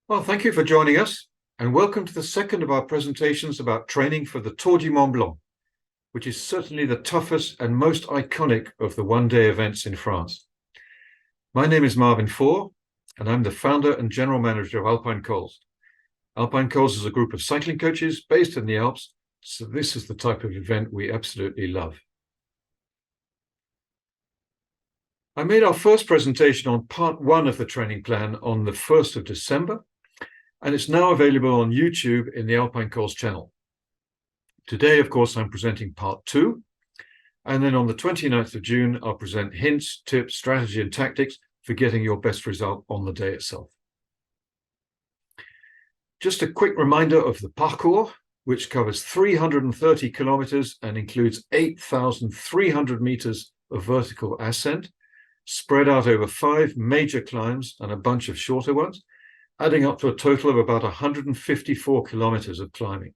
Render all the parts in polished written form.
Well, thank you for joining us, and welcome to the second of our presentations about training for the Tour du Mont Blanc, which is certainly the toughest and most iconic of the one-day events in France. My name is Marvin Faure, and I'm the founder and general manager of Alpine Cols. Alpine Cols is a group of cycling coaches based in the Alps, so this is the type of event we absolutely love. I made our first presentation on part one of the training plan on the 1st of December, and it's now available on YouTube in the Alpine Cols channel. Today, of course, I'm presenting part two, and then on the 29th of June, I'll present hints, tips, strategy, and tactics for getting your best result on the day itself. Just a quick reminder of the parcours, which covers 330 kilometers and includes 8,300 meters of vertical ascent, spread out over 5 major climbs and a bunch of shorter ones, adding up to a total of about 154 kilometers of climbing.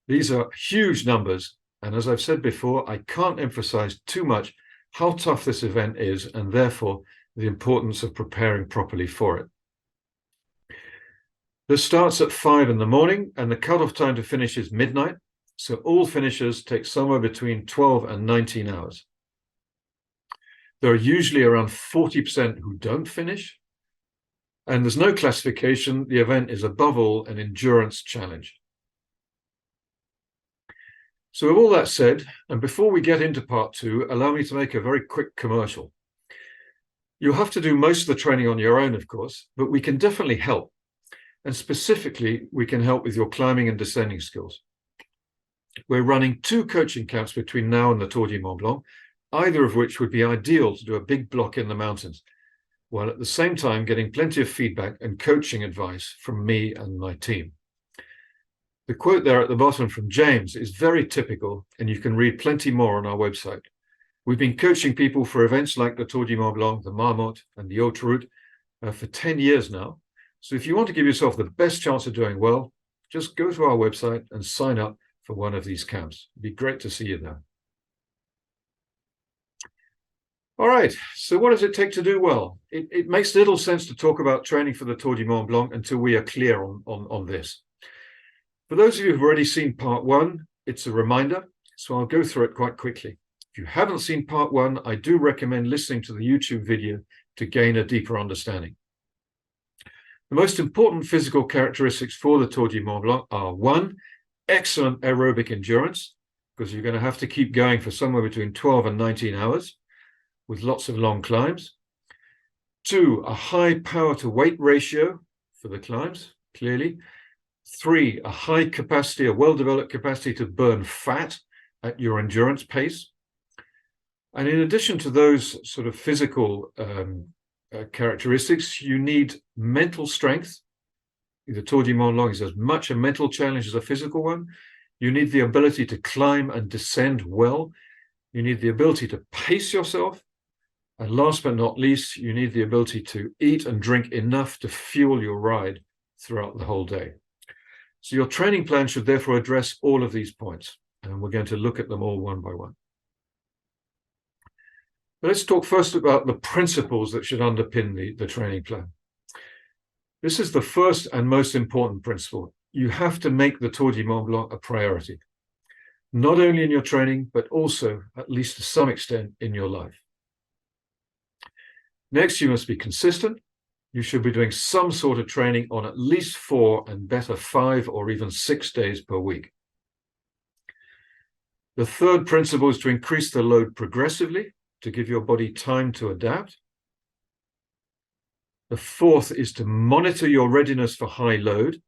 These are huge numbers, and as I've said before, I can't emphasize too much how tough this event is, and therefore the importance of preparing properly for it. This starts at 5 in the morning, and the cutoff time to finish is midnight, so all finishers take somewhere between 12 and 19 hours. There are usually around 40% who don't finish, and there's no classification. The event is above all an endurance challenge. So with all that said, and before we get into part two, allow me to make a very quick commercial. You'll have to do most of the training on your own, of course, but we can definitely help. And specifically, we can help with your climbing and descending skills. We're running 2 coaching camps between now and the Tour du Mont Blanc, either of which would be ideal to do a big block in the mountains, while at the same time getting plenty of feedback and coaching advice from me and my team. The quote there at the bottom from James is very typical, and you can read plenty more on our website. We've been coaching people for events like the Tour du Mont Blanc, the Marmotte, and the Haute Route for 10 years now. So if you want to give yourself the best chance of doing well, just go to our website and sign up for one of these camps. It'd be great to see you there. All right, so what does it take to do well? It makes little sense to talk about training for the Tour du Mont Blanc until we are clear on this. For those of you who've already seen part one, it's a reminder, so I'll go through it quite quickly. If you haven't seen part one, I do recommend listening to the YouTube video to gain a deeper understanding. The most important physical characteristics for the Tour du Mont Blanc are: 1, excellent aerobic endurance, because you're going to have to keep going for somewhere between 12 and 19 hours with lots of long climbs. 2, a high power to weight ratio for the climbs, clearly. 3, a high capacity, a well-developed capacity to burn fat at your endurance pace. And in addition to those sort of physical characteristics, you need mental strength. The Tour du Mont Blanc is as much a mental challenge as a physical one. You need the ability to climb and descend well. You need the ability to pace yourself. And last but not least, you need the ability to eat and drink enough to fuel your ride throughout the whole day. So your training plan should therefore address all of these points, and we're going to look at them all one by one. But let's talk first about the principles that should underpin the training plan. This is the first and most important principle. You have to make the Tour du Mont Blanc a priority, not only in your training, but also, at least to some extent, in your life. Next, you must be consistent. You should be doing some sort of training on at least 4 and better 5 or even 6 days per week. The third principle is to increase the load progressively to give your body time to adapt. The fourth is to monitor your readiness for high load.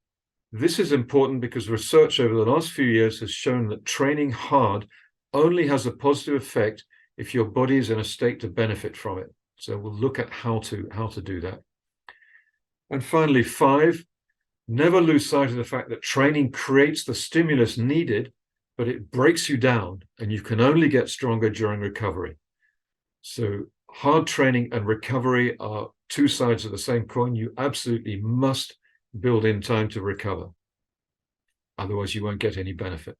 This is important because research over the last few years has shown that training hard only has a positive effect if your body is in a state to benefit from it. So we'll look at how to do that. And finally, 5, never lose sight of the fact that training creates the stimulus needed, but it breaks you down, and you can only get stronger during recovery. So hard training and recovery are 2 sides of the same coin. You absolutely must build in time to recover. Otherwise, you won't get any benefit.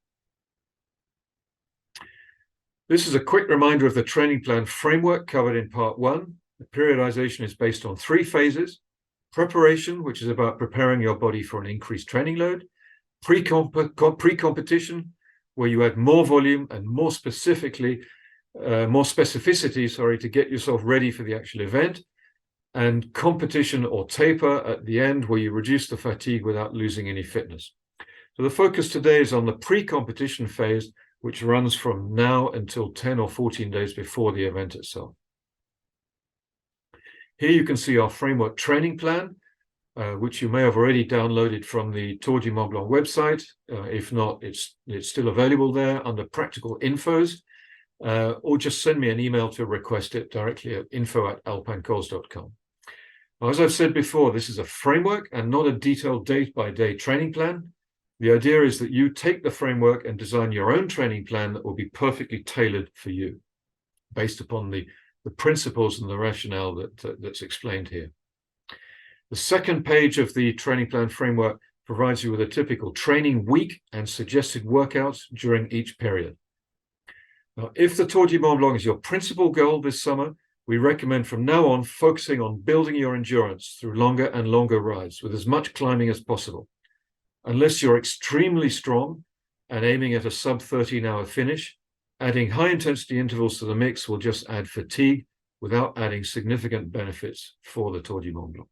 This is a quick reminder of the training plan framework covered in part 1. The periodization is based on 3 phases. preparation, which is about preparing your body for an increased training load, pre-competition, where you add more volume and more specificity, to get yourself ready for the actual event, and competition or taper at the end, where you reduce the fatigue without losing any fitness. So the focus today is on the pre-competition phase, which runs from now until 10 or 14 days before the event itself. Here you can see our framework training plan, which you may have already downloaded from the Tour du Mont Blanc website. If not, it's still available there under practical infos, or just send me an email to request it directly at info@alpinecols.com. As I've said before, this is a framework and not a detailed day-by-day training plan. The idea is that you take the framework and design your own training plan that will be perfectly tailored for you, based upon the principles and the rationale that's explained here. The second page of the training plan framework provides you with a typical training week and suggested workouts during each period. Now, if the Tour du Mont Blanc is your principal goal this summer, we recommend from now on focusing on building your endurance through longer and longer rides with as much climbing as possible. Unless you're extremely strong and aiming at a sub 13-hour finish, adding high-intensity intervals to the mix will just add fatigue without adding significant benefits for the Tour du Mont Blanc.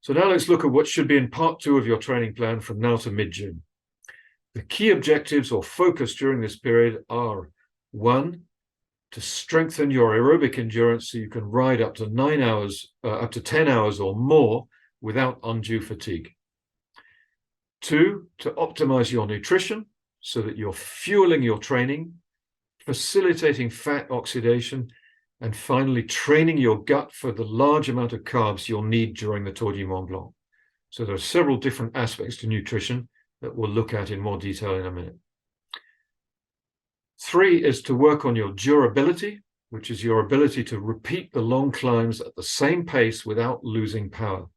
So now let's look at what should be in part 2 of your training plan from now to mid-June. The key objectives or focus during this period are: 1, to strengthen your aerobic endurance so you can ride up to 9 hours, up to 10 hours or more without undue fatigue. 2, to optimize your nutrition so that you're fueling your training, facilitating fat oxidation, and finally training your gut for the large amount of carbs you'll need during the Tour du Mont Blanc. So there are several different aspects to nutrition that we'll look at in more detail in a minute. 3 is to work on your durability, which is your ability to repeat the long climbs at the same pace without losing power.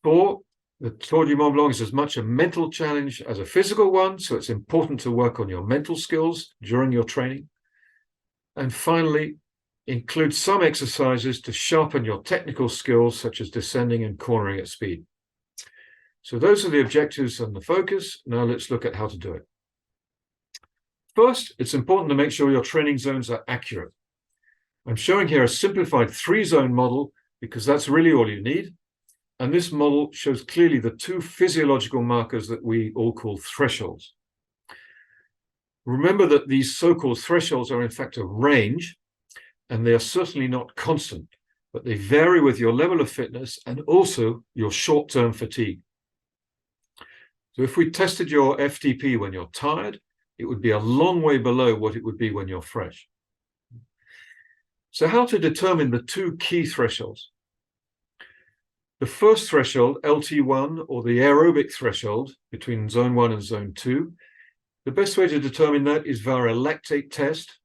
4, the Tour du Mont Blanc is as much a mental challenge as a physical one, so it's important to work on your mental skills during your training. And finally, include some exercises to sharpen your technical skills, such as descending and cornering at speed. So those are the objectives and the focus. Now let's look at how to do it. First, it's important to make sure your training zones are accurate. I'm showing here a simplified 3-zone model because that's really all you need. And this model shows clearly the 2 physiological markers that we all call thresholds. Remember that these so-called thresholds are in fact a range, and they are certainly not constant, but they vary with your level of fitness and also your short-term fatigue. So if we tested your FTP when you're tired, it would be a long way below what it would be when you're fresh. So how to determine the 2 key thresholds? The first threshold, LT1, or the aerobic threshold between zone 1 and zone 2, the best way to determine that is via a lactate test.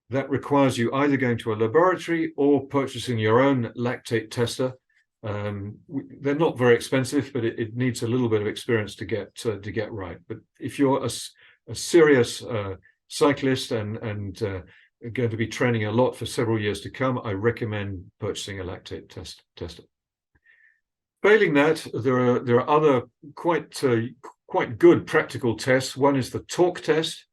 That requires you either going to a laboratory or purchasing your own lactate tester. They're not very expensive, but it needs a little bit of experience to get right. But if you're a serious cyclist and going to be training a lot for several years to come, I recommend purchasing a lactate tester. Failing that, there are other quite good practical tests. One is the talk test,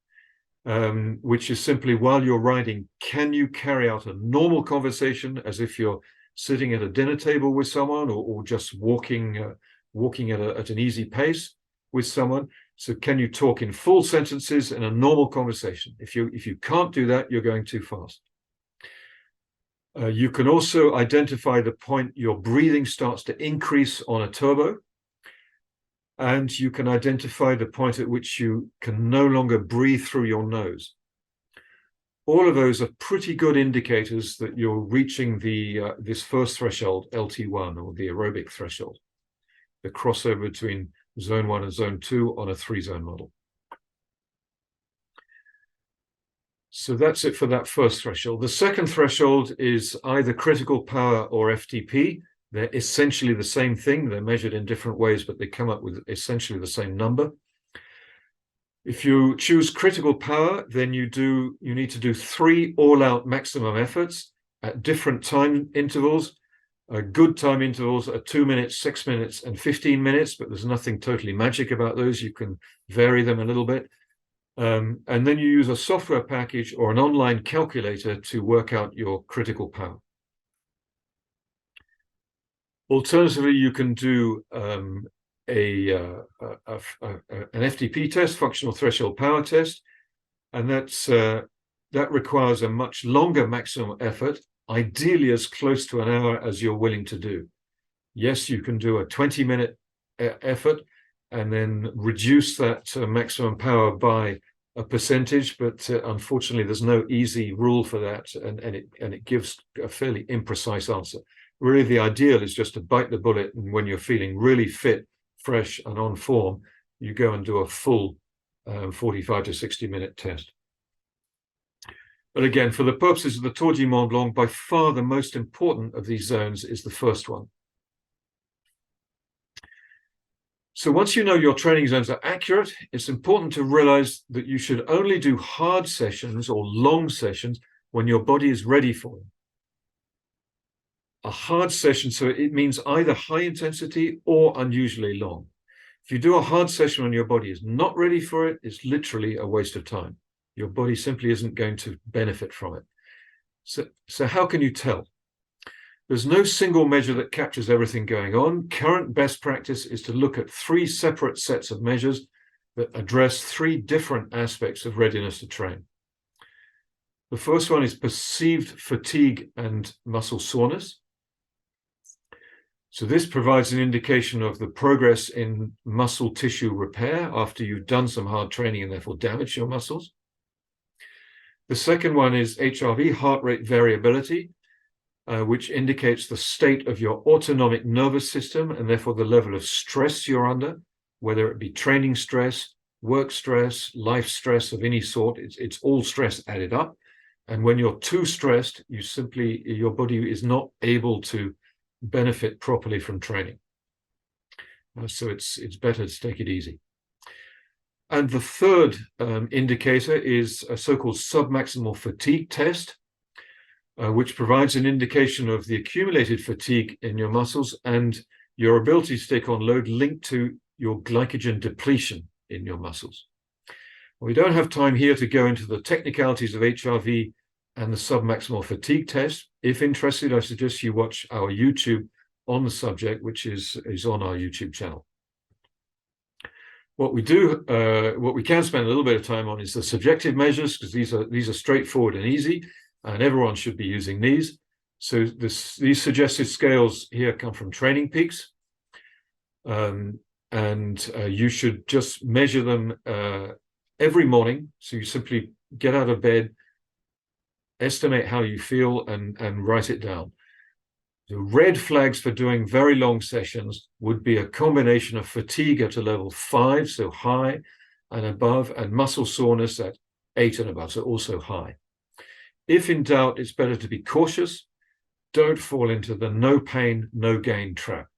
which is simply, while you're riding, can you carry out a normal conversation as if you're sitting at a dinner table with someone, or just walking at an easy pace with someone? So can you talk in full sentences in a normal conversation? If you can't do that, you're going too fast. You can also identify the point your breathing starts to increase on a turbo, and you can identify the point at which you can no longer breathe through your nose. All of those are pretty good indicators that you're reaching this first threshold, LT1, or the aerobic threshold, the crossover between zone 1 and zone 2 on a 3-zone model. So that's it for that first threshold. The second threshold is either critical power or FTP. They're essentially the same thing. They're measured in different ways, but they come up with essentially the same number. If you choose critical power, then you need to do 3 all-out maximum efforts at different time intervals. Good time intervals are 2 minutes, 6 minutes, and 15 minutes, but there's nothing totally magic about those. You can vary them a little bit. And then you use a software package or an online calculator to work out your critical power. Alternatively, you can do an FTP test, functional threshold power test, and that requires a much longer maximum effort, ideally as close to an hour as you're willing to do. Yes, you can do a 20-minute effort and then reduce that maximum power by a percentage, but unfortunately there's no easy rule for that, and it gives a fairly imprecise answer. Really, the ideal is just to bite the bullet, and when you're feeling really fit, fresh, and on form, you go and do a full 45 to 60-minute test. But again, for the purposes of the Tour du Mont Blanc, by far the most important of these zones is the first one. So once you know your training zones are accurate, it's important to realize that you should only do hard sessions or long sessions when your body is ready for them. A hard session, so it means either high intensity or unusually long. If you do a hard session when your body is not ready for it, it's literally a waste of time. Your body simply isn't going to benefit from it. So how can you tell? There's no single measure that captures everything going on. Current best practice is to look at 3 separate sets of measures that address 3 different aspects of readiness to train. The first one is perceived fatigue and muscle soreness. So this provides an indication of the progress in muscle tissue repair after you've done some hard training and therefore damaged your muscles. The second one is HRV, heart rate variability, which indicates the state of your autonomic nervous system and therefore the level of stress you're under, whether it be training stress, work stress, life stress of any sort. It's all stress added up. And when you're too stressed, your body is not able to benefit properly from training. So it's better to take it easy. And the third indicator is a so-called submaximal fatigue test, which provides an indication of the accumulated fatigue in your muscles and your ability to take on load linked to your glycogen depletion in your muscles. We don't have time here to go into the technicalities of HRV and the submaximal fatigue test. If interested, I suggest you watch our YouTube on the subject, which is on our YouTube channel. What we can spend a little bit of time on is the subjective measures, because these are straightforward and easy, and everyone should be using these. So these suggested scales here come from Training Peaks, and you should just measure them every morning. So you simply get out of bed, estimate how you feel, and write it down. The red flags for doing very long sessions would be a combination of fatigue at a level 5, so high and above, and muscle soreness at 8 and above, so also high. If in doubt, it's better to be cautious. Don't fall into the no pain, no gain trap.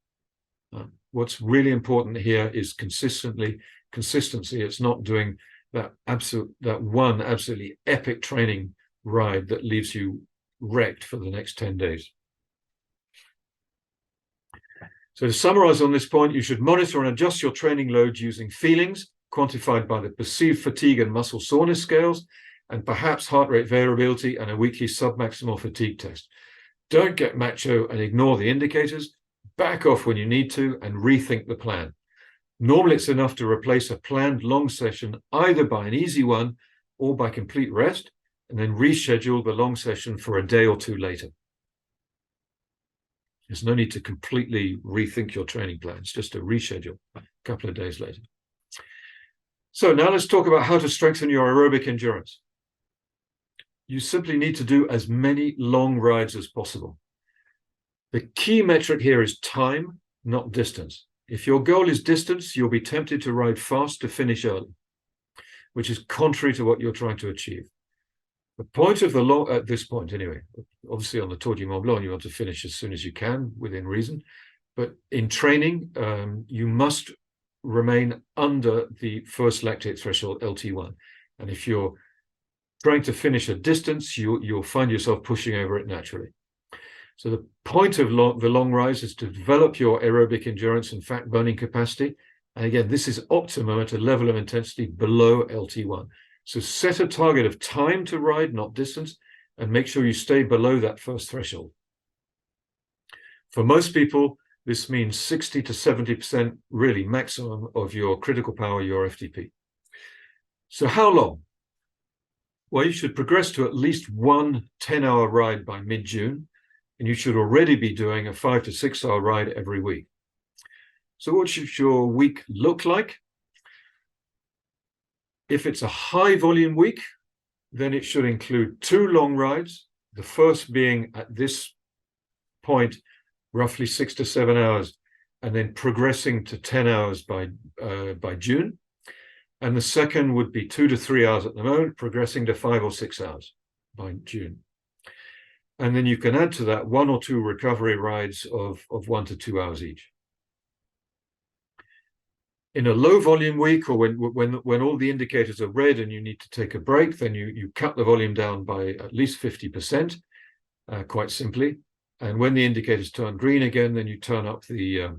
What's really important here is consistency. It's not doing that one absolutely epic training ride that leaves you wrecked for the next 10 days. So to summarize on this point, you should monitor and adjust your training load using feelings quantified by the perceived fatigue and muscle soreness scales, and perhaps heart rate variability and a weekly submaximal fatigue test. Don't get macho and ignore the indicators. Back off when you need to and rethink the plan. Normally, it's enough to replace a planned long session either by an easy one or by complete rest, and then reschedule the long session for a day or 2 later. There's no need to completely rethink your training plans, just to reschedule a couple of days later. So now let's talk about how to strengthen your aerobic endurance. You simply need to do as many long rides as possible. The key metric here is time, not distance. If your goal is distance, you'll be tempted to ride fast to finish early, which is contrary to what you're trying to achieve. The point of the long, at this point anyway, obviously on the Tour du Mont Blanc, you want to finish as soon as you can within reason. But in training, you must remain under the first lactate threshold, LT1. And if you're trying to finish a distance, you'll find yourself pushing over it naturally. So the point of the long rides is to develop your aerobic endurance and fat burning capacity. And again, this is optimum at a level of intensity below LT1. So set a target of time to ride, not distance, and make sure you stay below that first threshold. For most people, this means 60 to 70% really maximum of your critical power, your FTP. So how long? Well, you should progress to at least one 10-hour ride by mid-June, and you should already be doing a 5 to 6 hour ride every week. So what should your week look like? If it's a high volume week, then it should include 2 long rides, the first being at this point roughly 6 to 7 hours, and then progressing to 10 hours by June. And the second would be 2 to 3 hours at the moment, progressing to 5 or 6 hours by June. And then you can add to that 1 or 2 recovery rides of 1 to 2 hours each. In a low volume week, or when all the indicators are red and you need to take a break, then you cut the volume down by at least 50%, quite simply. And when the indicators turn green again, then you turn up the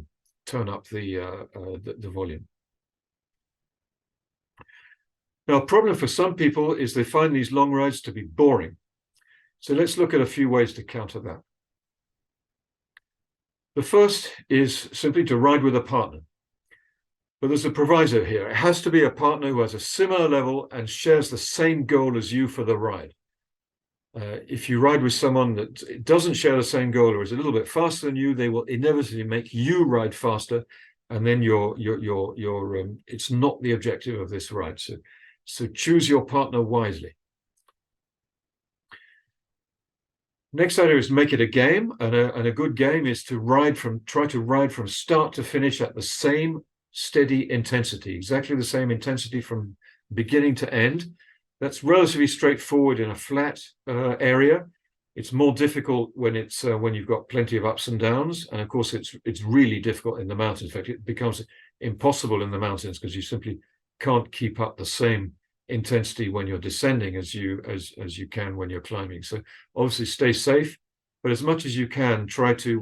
volume. Now, a problem for some people is they find these long rides to be boring. So let's look at a few ways to counter that. The first is simply to ride with a partner. But there's a proviso here. It has to be a partner who has a similar level and shares the same goal as you for the ride. If you ride with someone that doesn't share the same goal or is a little bit faster than you, they will inevitably make you ride faster, and then it's not the objective of this ride. So choose your partner wisely. Next idea is make it a game, and a good game is to try to ride from start to finish at the same steady intensity, exactly the same intensity from beginning to end. That's relatively straightforward in a flat area. It's more difficult when you've got plenty of ups and downs, and of course it's really difficult in the mountains. In fact, it becomes impossible in the mountains because you simply can't keep up the same intensity when you're descending as you can when you're climbing. So obviously stay safe, but as much as you can, try to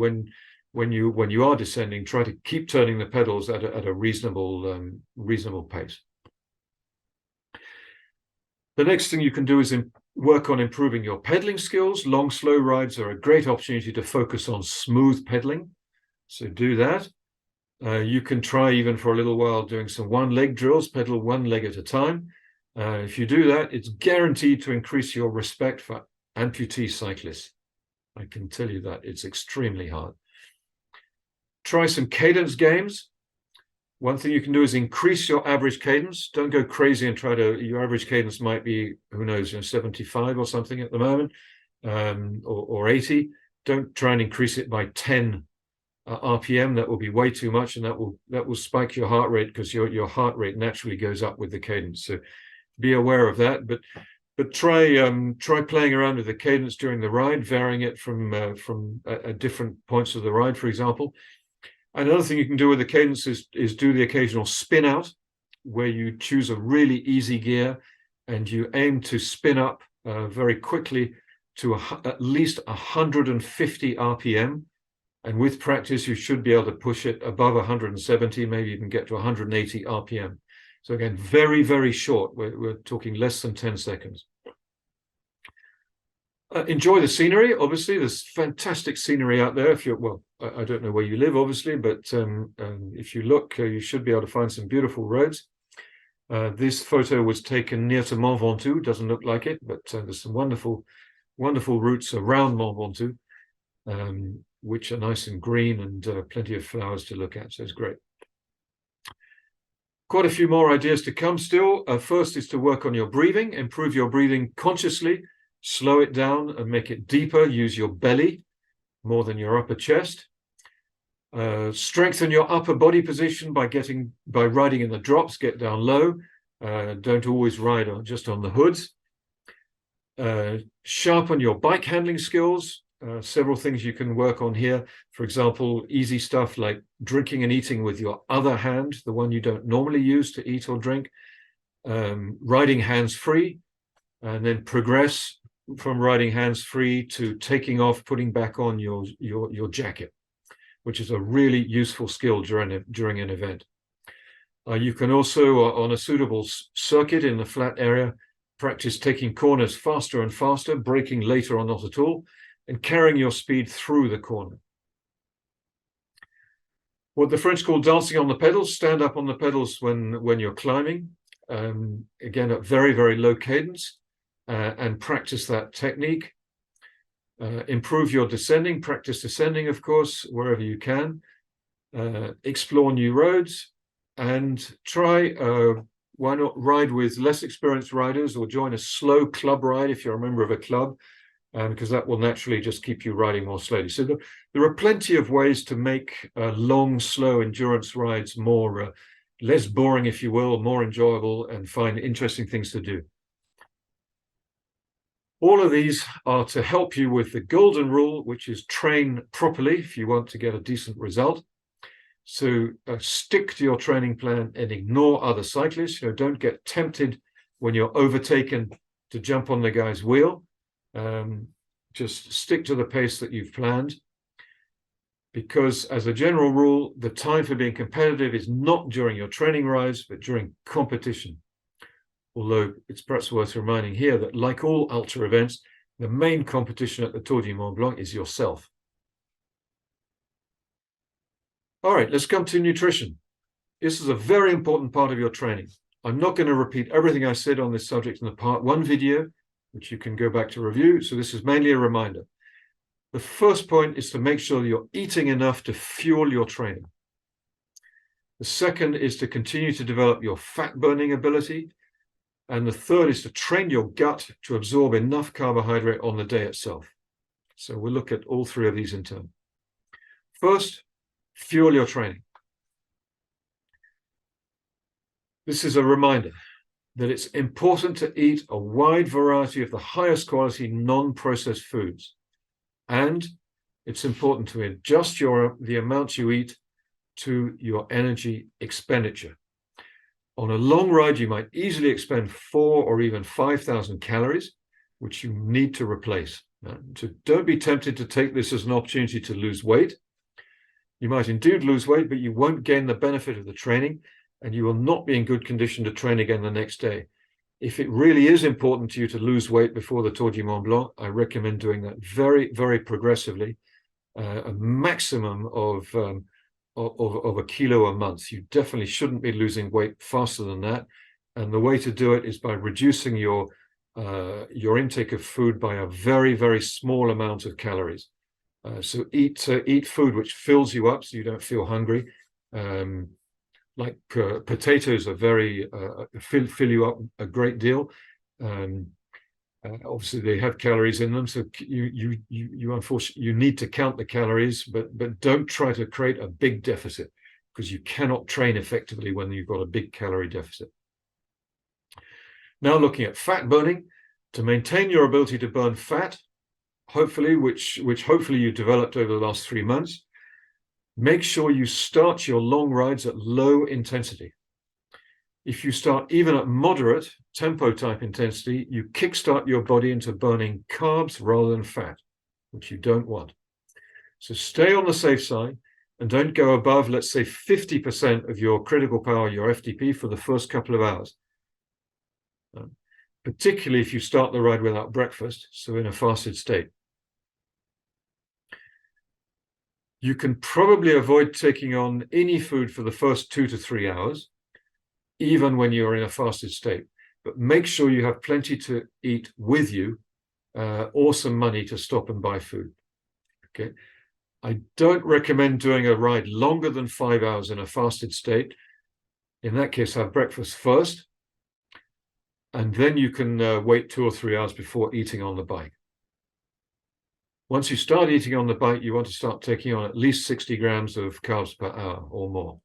when you are descending, try to keep turning the pedals at a reasonable pace. The next thing you can do is work on improving your pedaling skills. Long, slow rides are a great opportunity to focus on smooth pedaling. So do that. You can try, even for a little while, doing some one-leg drills, pedal one leg at a time. If you do that, it's guaranteed to increase your respect for amputee cyclists. I can tell you that. It's extremely hard. Try some cadence games. One thing you can do is increase your average cadence. Don't go crazy and your average cadence might be, who knows, 75 or something at the moment, or 80. Don't try and increase it by 10 RPM. That will be way too much, and that will spike your heart rate, because your heart rate naturally goes up with the cadence. So be aware of that, but try playing around with the cadence during the ride, varying it from different points of the ride, for example. Another thing you can do with the cadence is do the occasional spin out, where you choose a really easy gear and you aim to spin up very quickly to at least 150 RPM. And with practice, you should be able to push it above 170, maybe even get to 180 RPM. So again, very, very short. We're talking less than 10 seconds. Enjoy the scenery. Obviously, there's fantastic scenery out there. I don't know where you live, obviously, but if you look, you should be able to find some beautiful roads. This photo was taken near to Mont Ventoux. Doesn't look like it, but there's some wonderful, wonderful routes around Mont Ventoux, which are nice and green, and plenty of flowers to look at. So it's great. Quite a few more ideas to come still. First is to work on your breathing. Improve your breathing consciously. Slow it down and make it deeper. Use your belly more than your upper chest. Strengthen your upper body position by riding in the drops. Get down low. Don't always ride just on the hoods. Sharpen your bike handling skills. Several things you can work on here. For example, easy stuff like drinking and eating with your other hand, the one you don't normally use to eat or drink. Riding hands-free, and then progress from riding hands-free to taking off, putting back on your jacket, which is a really useful skill during an event. You can also, on a suitable circuit in the flat area, practice taking corners faster and faster, braking later or not at all, and carrying your speed through the corner. What the French call dancing on the pedals, stand up on the pedals when you're climbing, again at very, very low cadence, and practice that technique. Improve your descending, practice descending, of course, wherever you can. Explore new roads, and try, why not ride with less experienced riders or join a slow club ride if you're a member of a club, because that will naturally just keep you riding more slowly. So there are plenty of ways to make long, slow endurance rides more, less boring, if you will, more enjoyable, and find interesting things to do. All of these are to help you with the golden rule, which is train properly if you want to get a decent result. So stick to your training plan and ignore other cyclists. Don't get tempted when you're overtaken to jump on the guy's wheel. Just stick to the pace that you've planned, because as a general rule, the time for being competitive is not during your training rides, but during competition. Although it's perhaps worth reminding here that, like all ultra events, the main competition at the Tour du Mont Blanc is yourself. All right, let's come to nutrition. This is a very important part of your training. I'm not going to repeat everything I said on this subject in the part 1 video, which you can go back to review. So this is mainly a reminder. The first point is to make sure you're eating enough to fuel your training. The second is to continue to develop your fat burning ability. And the third is to train your gut to absorb enough carbohydrate on the day itself. So we'll look at all 3 of these in turn. First, fuel your training. This is a reminder that it's important to eat a wide variety of the highest quality non-processed foods. And it's important to adjust the amount you eat to your energy expenditure. On a long ride, you might easily expend 4,000 or even 5,000 calories, which you need to replace. So don't be tempted to take this as an opportunity to lose weight. You might indeed lose weight, but you won't gain the benefit of the training, and you will not be in good condition to train again the next day. If it really is important to you to lose weight before the Tour du Mont Blanc, I recommend doing that very, very progressively, a maximum of a kilo a month. You definitely shouldn't be losing weight faster than that. And the way to do it is by reducing your intake of food by a very, very small amount of calories. So eat food which fills you up so you don't feel hungry. Like potatoes are very fill you up a great deal. Obviously they have calories in them, so you unfortunately you need to count the calories, but don't try to create a big deficit, because you cannot train effectively when you've got a big calorie deficit. Now looking at fat burning, to maintain your ability to burn fat, hopefully, which hopefully you developed over the last 3 months, make sure you start your long rides at low intensity. If you start even at moderate tempo type intensity, you kickstart your body into burning carbs rather than fat, which you don't want. So stay on the safe side and don't go above, let's say, 50% of your critical power, your FTP, for the first couple of hours. Particularly if you start the ride without breakfast, so in a fasted state. You can probably avoid taking on any food for the first 2 to 3 hours, even when you're in a fasted state. But make sure you have plenty to eat with you, or some money to stop and buy food. Okay. I don't recommend doing a ride longer than 5 hours in a fasted state. In that case, have breakfast first, and then you can wait 2 or 3 hours before eating on the bike. Once you start eating on the bike, you want to start taking on at least 60 grams of carbs per hour or more.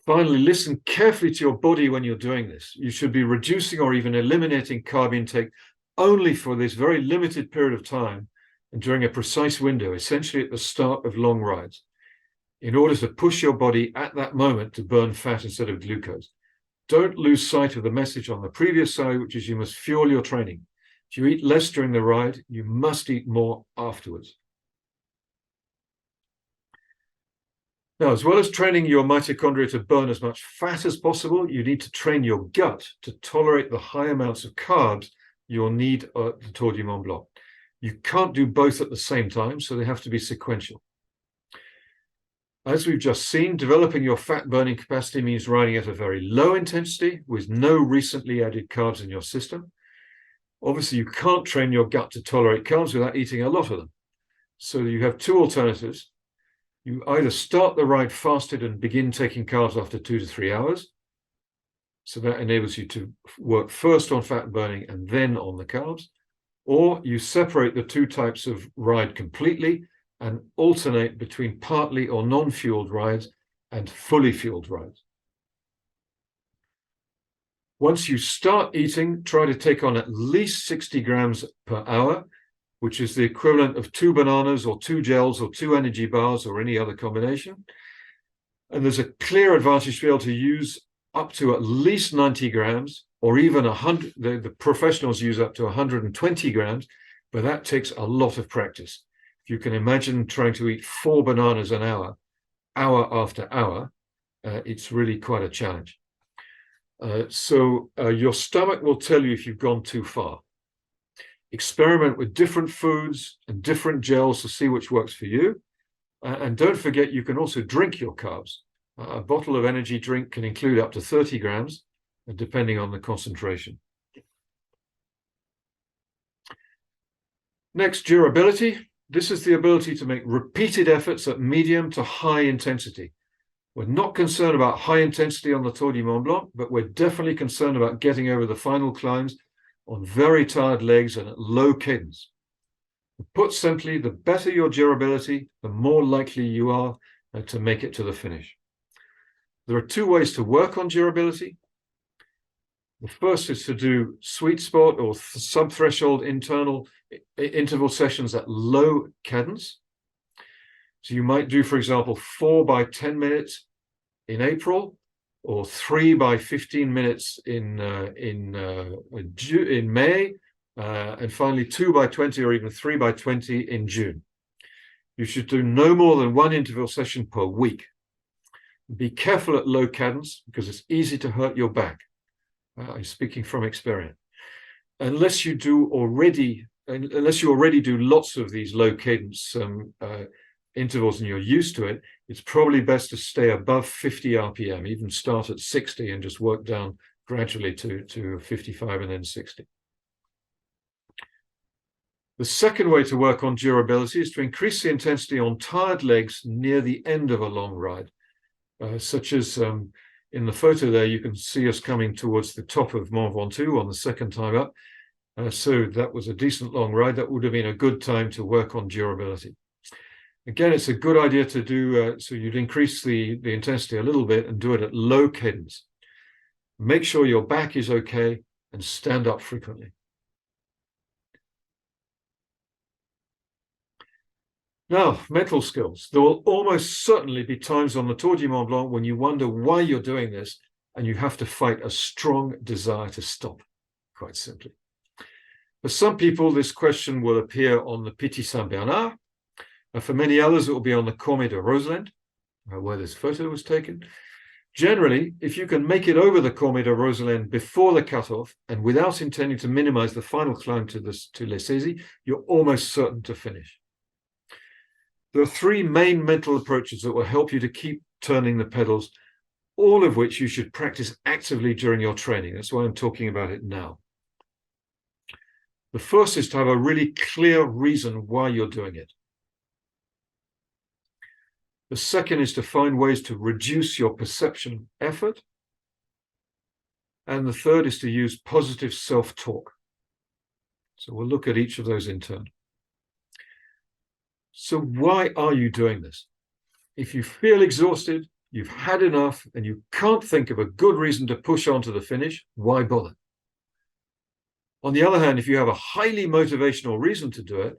Finally, listen carefully to your body when you're doing this. You should be reducing or even eliminating carb intake only for this very limited period of time and during a precise window, essentially at the start of long rides, in order to push your body at that moment to burn fat instead of glucose. Don't lose sight of the message on the previous slide, which is you must fuel your training. If you eat less during the ride, you must eat more afterwards. Now, as well as training your mitochondria to burn as much fat as possible, you need to train your gut to tolerate the high amounts of carbs you'll need at the Tour du Mont Blanc. You can't do both at the same time, so they have to be sequential. As we've just seen, developing your fat burning capacity means riding at a very low intensity with no recently added carbs in your system. Obviously, you can't train your gut to tolerate carbs without eating a lot of them. So you have two alternatives. You either start the ride fasted and begin taking carbs after 2 to 3 hours. So that enables you to work first on fat burning and then on the carbs. Or you separate the two types of ride completely and alternate between partly or non-fueled rides and fully fueled rides. Once you start eating, try to take on at least 60 grams per hour, which is the equivalent of 2 bananas or 2 gels or 2 energy bars or any other combination. And there's a clear advantage to be able to use up to at least 90 grams or even 100. The professionals use up to 120 grams, but that takes a lot of practice. If you can imagine trying to eat 4 bananas an hour, hour after hour, it's really quite a challenge. So your stomach will tell you if you've gone too far. Experiment with different foods and different gels to see which works for you. And don't forget, you can also drink your carbs. A bottle of energy drink can include up to 30 grams, depending on the concentration. Next, durability. This is the ability to make repeated efforts at medium to high intensity. We're not concerned about high intensity on the Tour du Mont Blanc, but we're definitely concerned about getting over the final climbs on very tired legs and at low cadence. Put simply, the better your durability, the more likely you are to make it to the finish. There are 2 ways to work on durability. The first is to do sweet spot or sub-threshold interval sessions at low cadence. So you might do, for example, 4 by 10 minutes in April, or 3 by 15 minutes in May, and finally 2 by 20 or even 3 by 20 in June. You should do no more than 1 interval session per week. Be careful at low cadence because it's easy to hurt your back. I'm speaking from experience. Unless you already do lots of these low cadence intervals and you're used to it, it's probably best to stay above 50 RPM, even start at 60 and just work down gradually to 55 and then 60. The second way to work on durability is to increase the intensity on tired legs near the end of a long ride, such as in the photo there, you can see us coming towards the top of Mont Ventoux on the second time up. So that was a decent long ride. That would have been a good time to work on durability. Again, it's a good idea to do, so you'd increase the intensity a little bit and do it at low cadence. Make sure your back is okay and stand up frequently. Now, mental skills. There will almost certainly be times on the Tour du Mont Blanc when you wonder why you're doing this and you have to fight a strong desire to stop, quite simply. For some people, this question will appear on the Petit Saint-Bernard. For many others, it will be on the Cormet de Roseland, where this photo was taken. Generally, if you can make it over the Cormet de Roseland before the cutoff and without intending to minimize the final climb to Les Saisies, you're almost certain to finish. There are 3 main mental approaches that will help you to keep turning the pedals, all of which you should practice actively during your training. That's why I'm talking about it now. The first is to have a really clear reason why you're doing it. The second is to find ways to reduce your perception effort. And the third is to use positive self-talk. So we'll look at each of those in turn. So why are you doing this? If you feel exhausted, you've had enough, and you can't think of a good reason to push on to the finish, why bother? On the other hand, if you have a highly motivational reason to do it,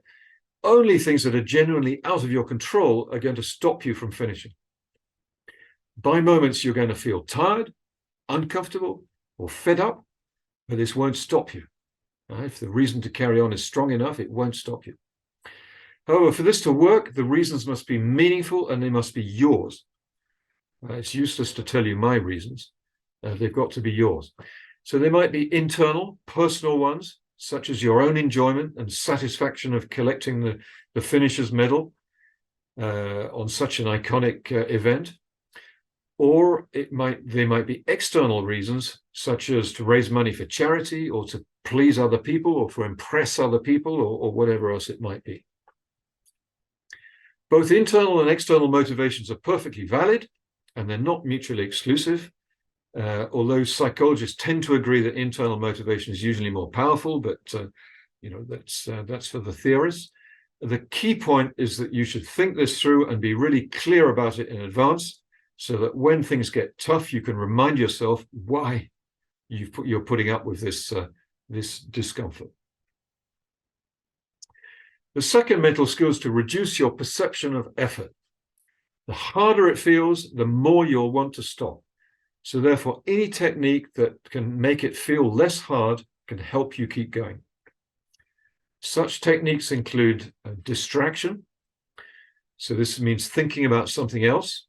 only things that are genuinely out of your control are going to stop you from finishing. By moments, you're going to feel tired, uncomfortable, or fed up, but this won't stop you. If the reason to carry on is strong enough, it won't stop you. However, for this to work, the reasons must be meaningful and they must be yours. It's useless to tell you my reasons. They've got to be yours. So they might be internal, personal ones, such as your own enjoyment and satisfaction of collecting the finisher's medal on such an iconic event. Or they might be external reasons, such as to raise money for charity or to please other people or to impress other people or whatever else it might be. Both internal and external motivations are perfectly valid, and they're not mutually exclusive, although psychologists tend to agree that internal motivation is usually more powerful, but that's for the theorists. The key point is that you should think this through and be really clear about it in advance, so that when things get tough, you can remind yourself why you're putting up with this discomfort. The second mental skill is to reduce your perception of effort. The harder it feels, the more you'll want to stop. So therefore, any technique that can make it feel less hard can help you keep going. Such techniques include distraction. So this means thinking about something else,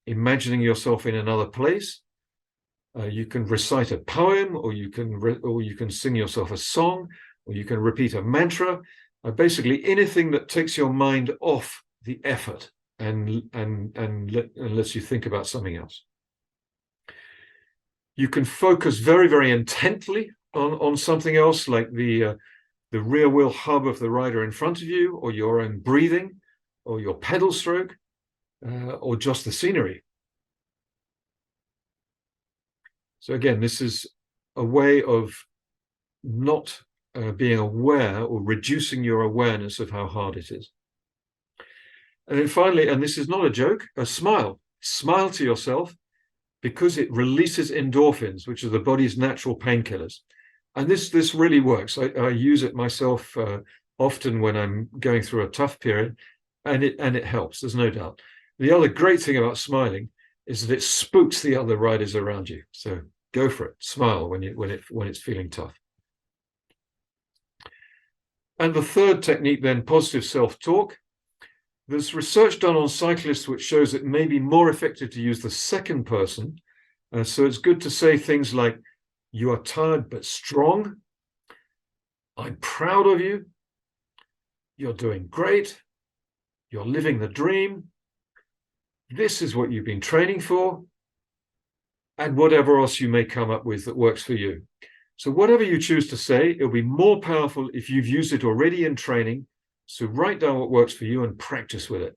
imagining yourself in another place. You can recite a poem, or you can sing yourself a song, or you can repeat a mantra. Basically, anything that takes your mind off the effort and lets you think about something else. You can focus very, very intently on something else, like the rear wheel hub of the rider in front of you, or your own breathing, or your pedal stroke, or just the scenery. So again, this is a way of not being aware or reducing your awareness of how hard it is. And then finally, and this is not a joke, a smile. Smile to yourself, because it releases endorphins, which are the body's natural painkillers. And this really works. I use it myself often when I'm going through a tough period, and it helps, there's no doubt. The other great thing about smiling is that it spooks the other riders around you. So go for it. Smile when it's feeling tough. And the third technique then, positive self-talk. There's research done on cyclists which shows it may be more effective to use the second person. So it's good to say things like, "You are tired but strong. I'm proud of you. You're doing great. You're living the dream. This is what you've been training for." And whatever else you may come up with that works for you. So whatever you choose to say, it'll be more powerful if you've used it already in training. So write down what works for you and practice with it.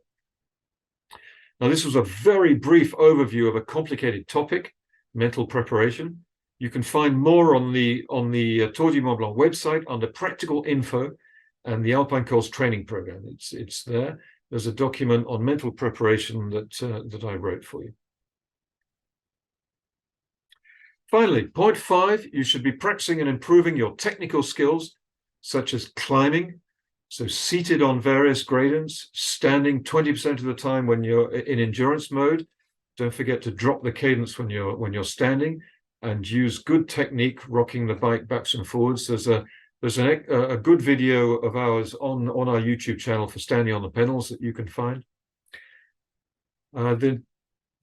Now, this was a very brief overview of a complicated topic, mental preparation. You can find more on the Tour du Mont Blanc website under practical info and the Alpine Cols training program. It's there. There's a document on mental preparation that I wrote for you. Finally, point 5, you should be practicing and improving your technical skills, such as climbing, so seated on various gradients, standing 20% of the time when you're in endurance mode. Don't forget to drop the cadence when you're standing, and use good technique rocking the bike backwards and forwards. There's a good video of ours on our YouTube channel for standing on the pedals that you can find. The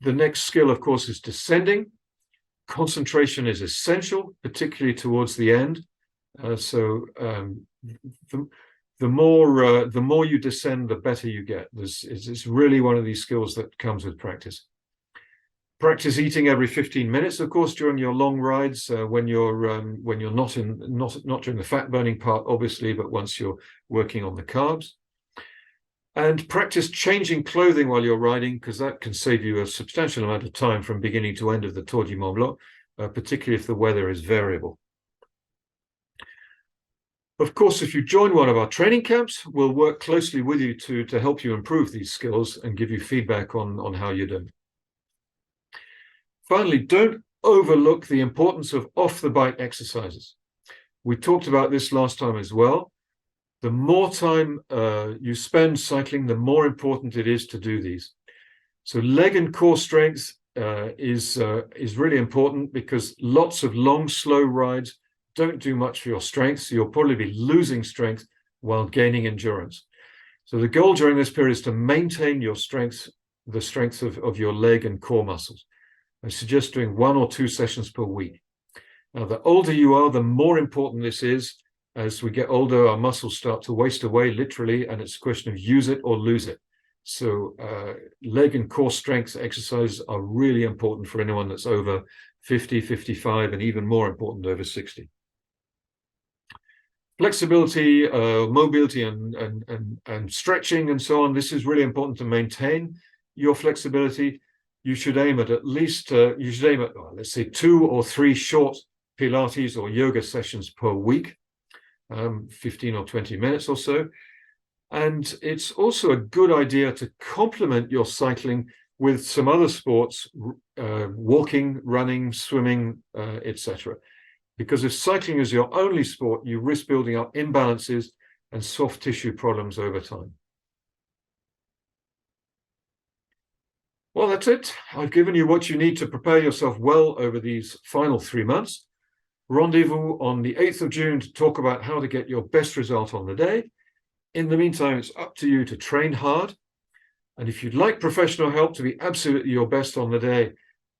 next skill, of course, is descending. Concentration is essential, particularly towards the end. The more you descend, the better you get. It's really one of these skills that comes with practice. Practice eating every 15 minutes, of course, during your long rides, when you're not during the fat burning part, obviously, but once you're working on the carbs. And practice changing clothing while you're riding, because that can save you a substantial amount of time from beginning to end of the Tour du Mont Blanc, particularly if the weather is variable. Of course, if you join one of our training camps, we'll work closely with you to help you improve these skills and give you feedback on how you're doing. Finally, don't overlook the importance of off-the-bike exercises. We talked about this last time as well. The more time you spend cycling, the more important it is to do these. So leg and core strength is really important, because lots of long, slow rides don't do much for your strength. So you'll probably be losing strength while gaining endurance. So the goal during this period is to maintain your strength, the strength of your leg and core muscles. I suggest doing 1 or 2 sessions per week. Now, the older you are, the more important this is. As we get older, our muscles start to waste away, literally, and it's a question of use it or lose it. So leg and core strength exercises are really important for anyone that's over 50, 55, and even more important over 60. Flexibility, mobility, and stretching, and so on. This is really important to maintain your flexibility. You should aim at least, let's say 2 or 3 short Pilates or yoga sessions per week, 15 or 20 minutes or so. And it's also a good idea to complement your cycling with some other sports, walking, running, swimming, etc. Because if cycling is your only sport, you risk building up imbalances and soft tissue problems over time. Well, that's it. I've given you what you need to prepare yourself well over these final 3 months. Rendezvous on the 8th of June to talk about how to get your best result on the day. In the meantime, it's up to you to train hard. And if you'd like professional help to be absolutely your best on the day,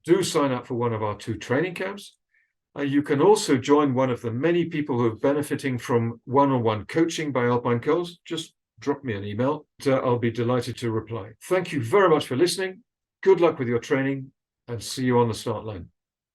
do sign up for one of our 2 training camps. You can also join one of the many people who are benefiting from one-on-one coaching by Alpine Cols. Just drop me an email. I'll be delighted to reply. Thank you very much for listening. Good luck with your training, and see you on the start line.